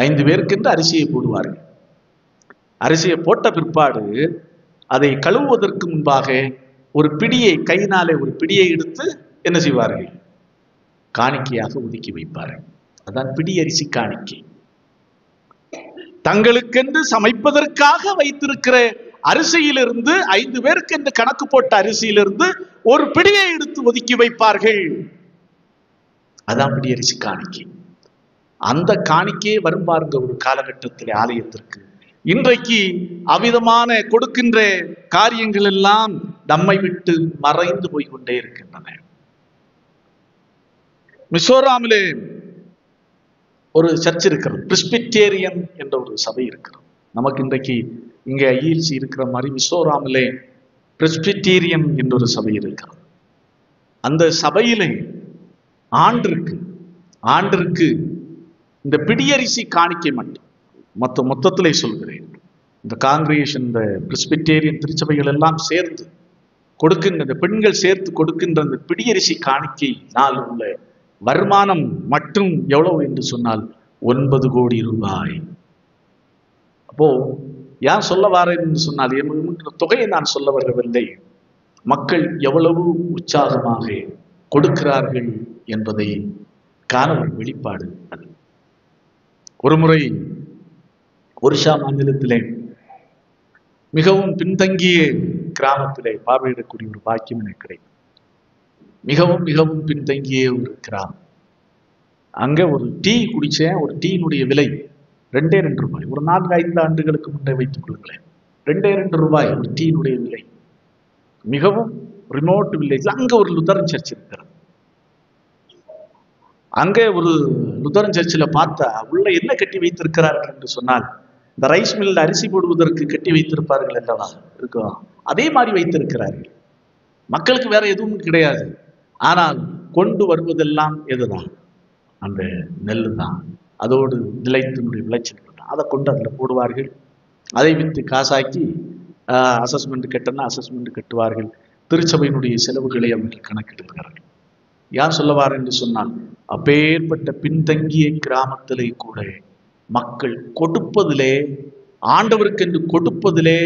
5 பேருக்கு என்று அரிசியை போடுவார்கள். அரிசியை போட்ட பிற்பாடு அதை கழுவுவதற்கு முன்பாக ஒரு பிடியை, கையினாலே ஒரு பிடியை எடுத்து என்ன செய்வார்கள்? காணிக்கையாக ஒதுக்கி வைப்பார்கள். அதான் பிடி அரிசி காணிக்கை. தங்களுக்கென்று சமைப்பதற்காக வைத்திருக்கிற அரிசியிலிருந்து 5 பேருக்கு என்று கணக்கு போட்ட அரிசியிலிருந்து ஒரு பிடியை எடுத்து ஒதுக்கி வைப்பார்கள். அதான் பிடி அரிசி காணிக்கை. அந்த காணிக்கையே வரும் பாருங்க ஒரு காலகட்டத்தில் ஆலயத்திற்கு. இன்றைக்கு அவ்விதமான கொடுக்கின்ற காரியங்கள் எல்லாம் நம்மை விட்டு மறைந்து போய்கொண்டே இருக்கின்றன. மிசோராமிலே ஒரு சர்ச் இருக்கிறது, பிரெஸ்பிட்டேரியன் என்ற ஒரு சபை இருக்கிறது. நமக்கு இன்றைக்கு இங்க ஐஎல்சி இருக்கிற மாதிரி மிசோராமிலே பிரெஸ்பிட்டேரியன் என்ற ஒரு சபை இருக்கிறது. அந்த சபையிலே ஆண்டிற்கு இந்த பிடியரிசி காணிக்கை மட்டும், மொத்தத்திலே சொல்கிறேன், இந்த காங்கிரேஷன், இந்த பிரெஸ்பிட்டேரியன் திருச்சபைகள் எல்லாம் சேர்த்து கொடுக்கின்ற, இந்த பெண்கள் சேர்த்து கொடுக்கின்ற அந்த பிடியரிசி காணிக்கை நாள் உள்ள வருமானம் மட்டும் எவ்வளவு என்று சொன்னால் 9 கோடி ரூபாய். அப்போ ஏன் சொல்ல வாரேன் என்று சொன்னால், தொகையை நான் சொல்ல வரவில்லை, மக்கள் எவ்வளவு உற்சாகமாக கொடுக்கிறார்கள் என்பதை காண ஒரு வெளிப்பாடு அது. ஒரு முறை ஒரிஷா மாநிலத்திலே மிகவும் பின்தங்கிய கிராமத்திலே பார்வையிடக்கூடிய ஒரு பாக்கியம் எனக்கு கிடைக்கும். மிகவும் மிகவும் பின்தங்கிய ஒரு கிராமம். அங்க ஒரு டீ குடிச்சேன். ஒரு டீயினுடைய விலை 2 ரூபாய். ஒரு 4-5 ஆண்டுகளுக்கு முன்னே வைத்துக் கொள்ளுங்களேன், 2 ரூபாய் ஒரு டீயினுடைய விலை. மிகவும் ரிமோட் வில்லேஜ். அங்க ஒரு லுத்தரன் சர்ச் இருக்கிறது. அங்கே ஒரு லுத்தரன் சர்ச்சில் பார்த்தா உள்ள என்ன கட்டி வைத்திருக்கிறார்கள் என்று சொன்னால், இந்த ரைஸ் மில்ல அரிசி போடுவதற்கு கட்டி வைத்திருப்பார்கள் அல்லவா, இருக்கும், அதே மாதிரி வைத்திருக்கிறார்கள். மக்களுக்கு வேற எதுவும் கிடையாது. ஆனால் கொண்டு வருவதெல்லாம் எதுதான்? அந்த நெல் தான். அதோடு நிலைத்தினுடைய விளைச்சல் தான். அதை கொண்டு அதில் போடுவார்கள். அதை விற்று காசாக்கி அசஸ்மெண்ட் கட்டணும், அசஸ்மெண்ட் கட்டுவார்கள். திருச்சபையினுடைய செலவுகளை அவர்கள் கணக்கெடுக்கிறார்கள். யார் சொல்லவார் என்று சொன்னால், அப்பேற்பட்ட பின்தங்கிய கிராமத்திலே கூட மக்கள் கொடுப்பதிலே, ஆண்டவருக்கென்று கொடுப்பதிலே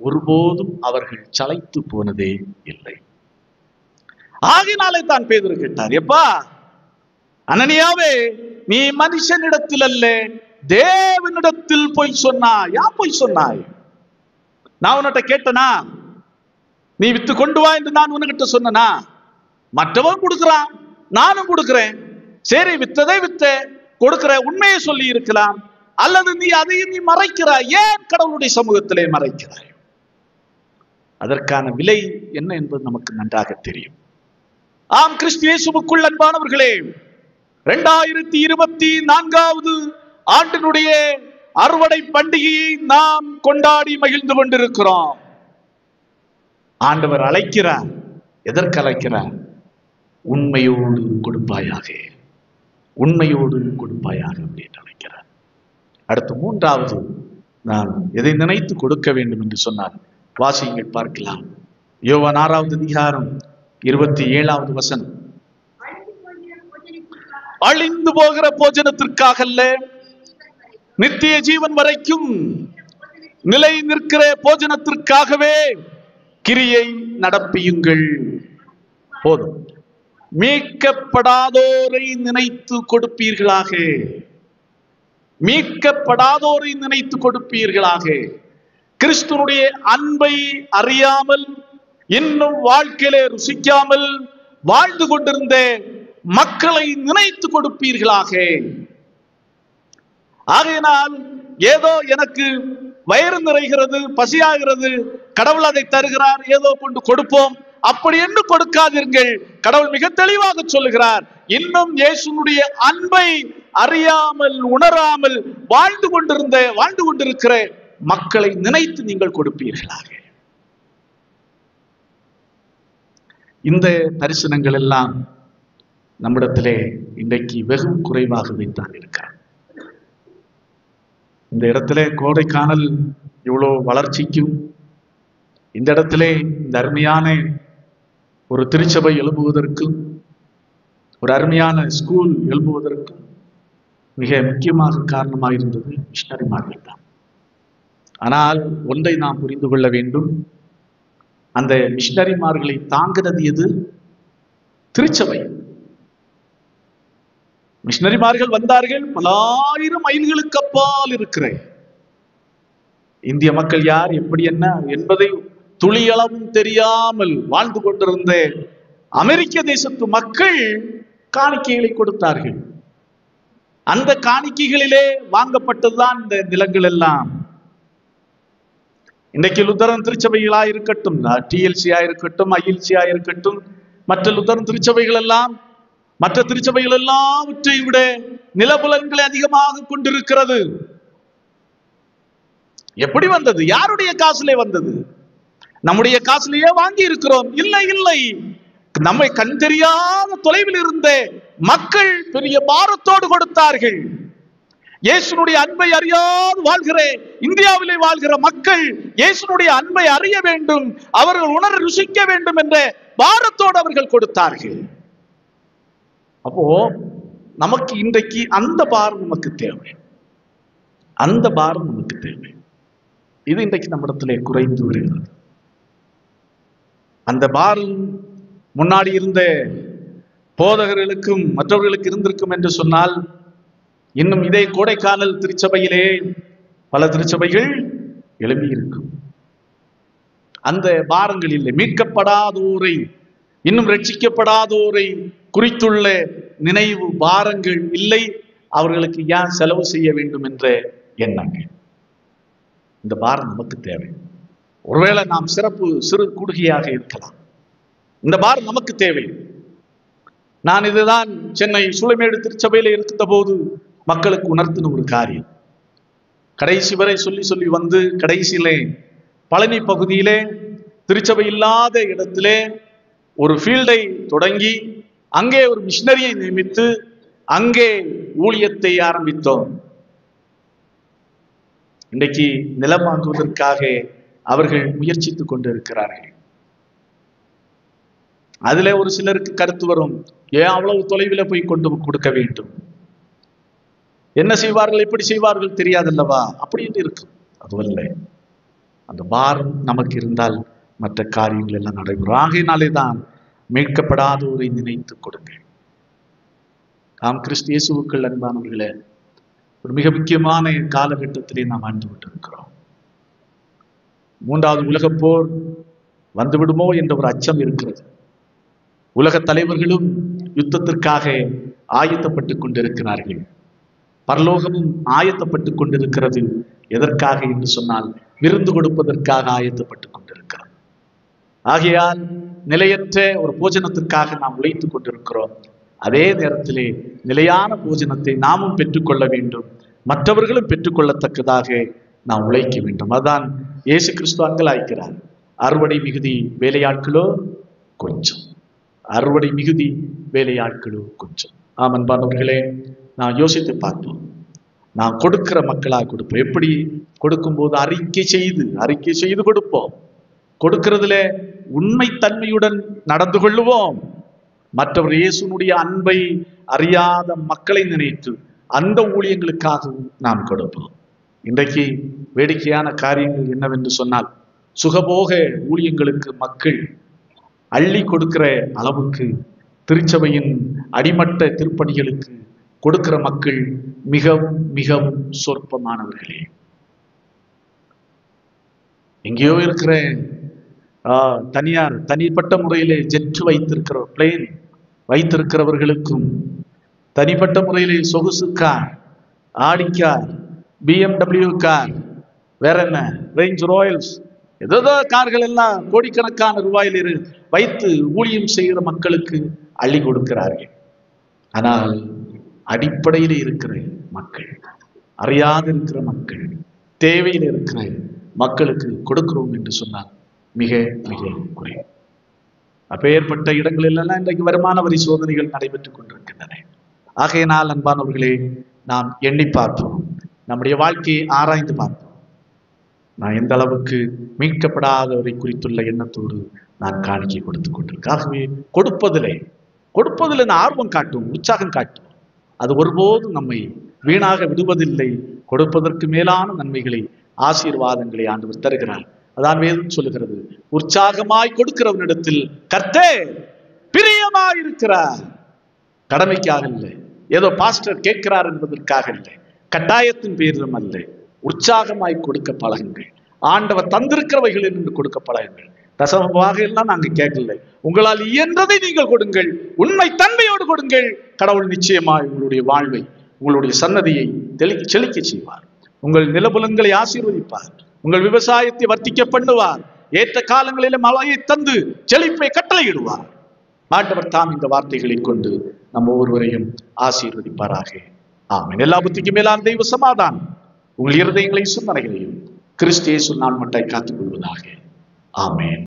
ஒருபோதும் அவர்கள் சளைத்து போனதே இல்லை. ஆகினாலே தான் பேதுரு கேட்டார், எப்பா அனனியாவே, நீ மனுஷனிடத்தில் அல்ல தேவனிடத்தில் போய் சொன்னாய். ஏன் போய் சொன்னாய்? நான் உன்கிட்ட கேட்டனா? நீ வித்து கொண்டு வா என்று நான் உன்கிட்ட சொன்னா? மற்றவன் கொடுக்கிறான், நானும் கொடுக்கிறேன். சரி, வித்ததை வித்த கொடுக்கிற உண்மையை சொல்லி இருக்கலாம். அல்லது நீ அதையும் நீ மறைக்கிறாய். ஏன் கடவுளுடைய சமூகத்திலே மறைக்கிறாய்? அதற்கான விலை என்ன என்பது நமக்கு நன்றாக தெரியும். ஆம், கிறிஸ்து இயேசுவுக்குள் அன்பானவர்களே, 2024வது ஆண்டினுடைய அறுவடை பண்டிகையை நாம் கொண்டாடி மகிழ்ந்து கொண்டிருக்கிறோம். ஆண்டவர் அழைக்கிறார். எதற்கு அழைக்கிறார்? உண்மையோடு கொடுப்பாயாக, உண்மையோடு கொடுப்பாயாக அப்படின்னு அழைக்கிறார். அடுத்து 3வது, நாம் எதை நினைத்து கொடுக்க வேண்டும் என்று சொன்னார். வாசியங்கள் பார்க்கலாம். யோவான் 6வது அதிகாரம் 27வது வசனம். அழிந்து போகிற போஜனத்திற்காக அல்ல, நித்திய ஜீவன் வரைக்கும் நிலை நிற்கிற போஜனத்திற்காகவே கிரியை நடப்பியுங்கள். போதும். மீட்கப்படாதோரை நினைத்து கொடுப்பீர்களாக, மீட்கப்படாதோரை நினைத்து கொடுப்பீர்களாக. கிறிஸ்துனுடைய அன்பை அறியாமல், இன்னும் வாழ்க்கையிலே ருசிக்காமல் வாழ்ந்து கொண்டிருந்த மக்களை நினைத்து கொடுப்பீர்களாக. ஆகையினால் ஏதோ எனக்கு வயிறு நிறைகிறது, பசியாகிறது, கடவுள் அதை தருகிறார், ஏதோ கொண்டு கொடுப்போம், அப்படி என்று கொடுக்காதீர்கள். கடவுள் மிக தெளிவாக சொல்லுகிறார், இன்னும் இயேசுனுடைய அன்பை அறியாமல் உணராமல் வாழ்ந்து கொண்டிருக்கிற மக்களை நினைத்து நீங்கள் கொடுப்பீர்களாக. இந்த தரிசனங்கள் எல்லாம் நம்மிடத்திலே இன்றைக்கு வெகு குறைவாகத்தான் இருக்கிறார். இந்த இடத்திலே கோடைக்கானல் இவ்வளோ வளர்ச்சிக்கும், இந்த இடத்திலே இந்த அருமையான ஒரு திருச்சபை எழுப்புவதற்கும், ஒரு அருமையான ஸ்கூல் எழுப்புவதற்கும் மிக முக்கியமாக காரணமாக இருந்தது மிஷனரிமார்கள் தான். ஆனால் ஒன்றை நாம் புரிந்து கொள்ள வேண்டும், அந்த மிஷனரிமார்களை தாங்கினது எது? திருச்சபை. மிஷனரிமார்கள் வந்தார்கள், பலாயிரம் மைல்களுக்கு அப்பால் இருக்கிற இந்திய மக்கள் யார், எப்படி என்ன என்பதை துளியளவும் தெரியாமல் வாழ்ந்து கொண்டிருந்த அமெரிக்க தேசத்து மக்கள் காணிக்கைகளை கொடுத்தார்கள். அந்த காணிக்கைகளிலே வாங்கப்பட்டதுதான் இந்த நிலங்கள் எல்லாம். இன்றைக்கு லுத்தரன் திருச்சபைகளா இருக்கட்டும், டிஎல்சியா இருக்கட்டும், ஐஎல்சியா இருக்கட்டும், மற்ற லுத்தரன் திருச்சபைகள் எல்லாம் மற்ற திருச்சபைகள் எல்லாவற்றை விட நிலபுலன்களை அதிகமாக கொண்டிருக்கிறது. எப்படி வந்தது? யாருடைய காசுலே வந்தது? நம்முடைய காசுலேயே வாங்கி இருக்கிறோம்? இல்லை இல்லை, நம்மை கண் தெரியாத தொலைவில் இருந்த மக்கள் பெரிய பாரத்தோடு கொடுத்தார்கள். இயேசுனுடைய அன்பை அறியாது வாழ்கிற இந்தியாவிலே வாழ்கிற மக்கள் இயேசுனுடைய அன்பை அறிய வேண்டும், அவர்கள் உணர ருசிக்க வேண்டும் என்ற பாரத்தோடு அவர்கள் கொடுத்தார்கள். அப்போ நமக்கு இன்றைக்கு அந்த பாரம் நமக்கு தேவை, அந்த பாரம் நமக்கு தேவை. இது இன்றைக்கு நம்மிடத்திலே குறைந்து வருகிறது. அந்த பாரம் முன்னாடி இருந்த போதகர்களுக்கும் மற்றவர்களுக்கு இருந்திருக்கும் என்று சொன்னால், இன்னும் இதே கோடைக்கானல் திருச்சபையிலே பல திருச்சபைகள் எழும்பியிருக்கும். அந்த பாரங்களில் மீட்கப்படாதோரை, இன்னும் ரட்சிக்கப்படாதோரை குறித்துள்ள நினைவு பாரங்கள் இல்லை. அவர்களுக்கு ஏன் செலவு செய்ய வேண்டும் என்ற எண்ணங்கள். இந்த பாரம் நமக்கு தேவை. ஒருவேளை நாம் சிறு கூடுகையாக இருக்கலாம், இந்த பாரம் நமக்கு தேவை. நான் இதுதான் சென்னை சூளைமேடு திருச்சபையில இருக்கின்ற போது மக்களுக்கு உணர்த்தின ஒரு காரியம். கடைசி வரை சொல்லி சொல்லி வந்து கடைசியிலே பழனி பகுதியிலே திருச்சபை இல்லாத இடத்திலே ஒரு ஃபீல்டை தொடங்கி அங்கே ஒரு மிஷனரியை நியமித்து அங்கே ஊழியத்தை ஆரம்பித்தோம். இன்றைக்கு நிலம் வாங்குவதற்காக அவர்கள் முயற்சித்துக் கொண்டிருக்கிறார்கள். அதுல ஒரு சிலருக்கு கருத்து வரும், ஏன் அவ்வளவு தொலைவில் போய் கொண்டு கொடுக்க வேண்டும், என்ன செய்வார்கள் எப்படி செய்வார்கள் தெரியாதல்லவா, அப்படின்னு இருக்கு. அதுவல்ல, அந்த பாரம் நமக்கு இருந்தால் மற்ற காரியங்கள் எல்லாம் நடைபெறும். ஆகையினாலே தான் மீட்கப்படாதோரை நினைத்து கொடுங்க. நாம் கிறிஸ்து இயேசுவுக்குள் அன்பானவர்களே, ஒரு மிக முக்கியமான காலகட்டத்திலே நாம் ஆண்டு விட்டிருக்கிறோம். 3வது உலகப் போர் வந்துவிடுமோ என்ற ஒரு அச்சம் இருக்கிறது. உலக தலைவர்களும் யுத்தத்திற்காக ஆயத்தப்பட்டுக் கொண்டிருக்கிறார்கள். பரலோகமும் ஆயத்தப்பட்டுக் கொண்டிருக்கிறது. எதற்காக என்று சொன்னால், விருந்து கொடுப்பதற்காக ஆயத்தப்பட்டுக் கொண்டிருக்கிறது. ஆகையால் நிலையற்ற ஒரு போஜனத்திற்காக நாம் உழைத்துக் கொண்டிருக்கிறோம். அதே நேரத்திலே நிலையான போஜனத்தை நாமும் பெற்றுக்கொள்ள வேண்டும், மற்றவர்களும் பெற்றுக்கொள்ளத்தக்கதாக நாம் உழைக்க வேண்டும். அதுதான் இயேசு கிறிஸ்து அங்கலாய்க்கிறார். அறுவடை மிகுதி, வேலையாட்களோ கொஞ்சம். அறுவடை மிகுதி, வேலையாட்களோ கொஞ்சம். ஆம் அன்பானவர்களே, நான் யோசித்து பார்ப்போம். நான் கொடுக்கிற மக்களாக கொடுப்போம். எப்படி கொடுக்கும்போது அறிக்கை செய்து கொடுப்போம். கொடுக்கிறதுல உண்மைத்தன்மையுடன் நடந்து கொள்ளுவோம். மற்றவர் இயேசுனுடைய அன்பை அறியாத மக்களை நினைத்து அந்த ஊழியங்களுக்காகவும் நாம் கொடுப்போம். இன்றைக்கு வேடிக்கையான காரியங்கள் என்னவென்று சொன்னால், சுகபோக ஊழியங்களுக்கு மக்கள் அள்ளி கொடுக்கிற அளவுக்கு திருச்சபையின் அடிமட்ட திருப்பணிகளுக்கு கொடுக்கிற மக்கள் மிகவும் மிகவும் சொற்பமானவர்களே. எங்கேயோ இருக்கிற தனிப்பட்ட முறையிலே ஜெட் வைத்திருக்கிற பிளேன் வைத்திருக்கிறவர்களுக்கும், தனிப்பட்ட முறையிலே சொகுசு car, Audi car, BMW car, வேற என்ன ரேஞ்ச் ராயல்ஸ், ஏதோ கார்கள் எல்லாம் கோடிக்கணக்கான ரூபாயில் வைத்து ஊழியம் செய்கிற மக்களுக்கு அள்ளி கொடுக்கிறார்கள். ஆனால் அடிப்படையில் இருக்கிற மக்கள், அறியாது இருக்கிற மக்கள், தேவையில் இருக்கிற மக்களுக்கு கொடுக்கிறோம் என்று சொன்னால் மிக மிக குறைவு. அப்பேற்பட்ட இடங்களிலெல்லாம் இன்றைக்கு வருமான வரி சோதனைகள் நடைபெற்றுக் கொண்டிருக்கின்றன. ஆகையினால் அன்பானவர்களே, நாம் எண்ணி பார்ப்போம், நம்முடைய வாழ்க்கையை ஆராய்ந்து பார்ப்போம். நான் எந்த அளவுக்கு மீட்கப்படாதவரை குறித்துள்ள எண்ணத்தோடு நான் காணிக்கை கொடுத்துக் கொண்டிருக்கேன். ஆகவே கொடுப்பதில் ஆர்வம் காட்டும், உற்சாகம் காட்டும். அது ஒருபோதும் நம்மை வீணாக விடுவதில்லை. கொடுப்பதற்கு மேலான நன்மைகளை ஆசீர்வாதங்களை ஆண்டவர் தருகிறார். அதான் வேதம் சொல்லுகிறது, உற்சாகமாய் கொடுக்கிறவனிடத்தில் கர்த்தர் பிரியமாயிருக்கிறார். கடமைக்காக இல்லை, ஏதோ பாஸ்டர் கேட்கிறார் என்பதற்காக இல்லை, கட்டாயத்தின் பேரிலும் அல்ல. உற்சாகமாய் கொடுக்க பழகுங்கள். ஆண்டவர் தந்திருக்கிறவைகள் என்று கொடுக்க பழகுங்கள். தசமமாக எல்லாம் நாங்க கேட்கல, உங்களால் இயன்றதை நீங்கள் கொடுங்கள், உண்மை தன்மையோடு கொடுங்கள். கடவுள் நிச்சயமாய் உங்களுடைய வாழ்வை, உங்களுடைய சன்னதியை செழிக்க செய்வார். உங்கள் நிலபுலங்களை ஆசீர்வதிப்பார். உங்கள் விவசாயத்தை வர்த்திக்க பண்ணுவார். ஏற்ற காலங்களில் மழையை தந்து செழிப்பை கட்டளையிடுவார். ஆண்டவர் தாம் இந்த வார்த்தைகளை கொண்டு நம்ம ஒருவரையும் ஆசீர்வதிப்பாராக. ஆமென். எல்லா புத்திக்கும் மேலான தெய்வ சமாதானம் உங்கள் இருதயங்களையும் சிந்தனைகளையும் கிறிஸ்து இயேசு நாமத்தில் காத்துக் கொள்வதாக. ஆமென்.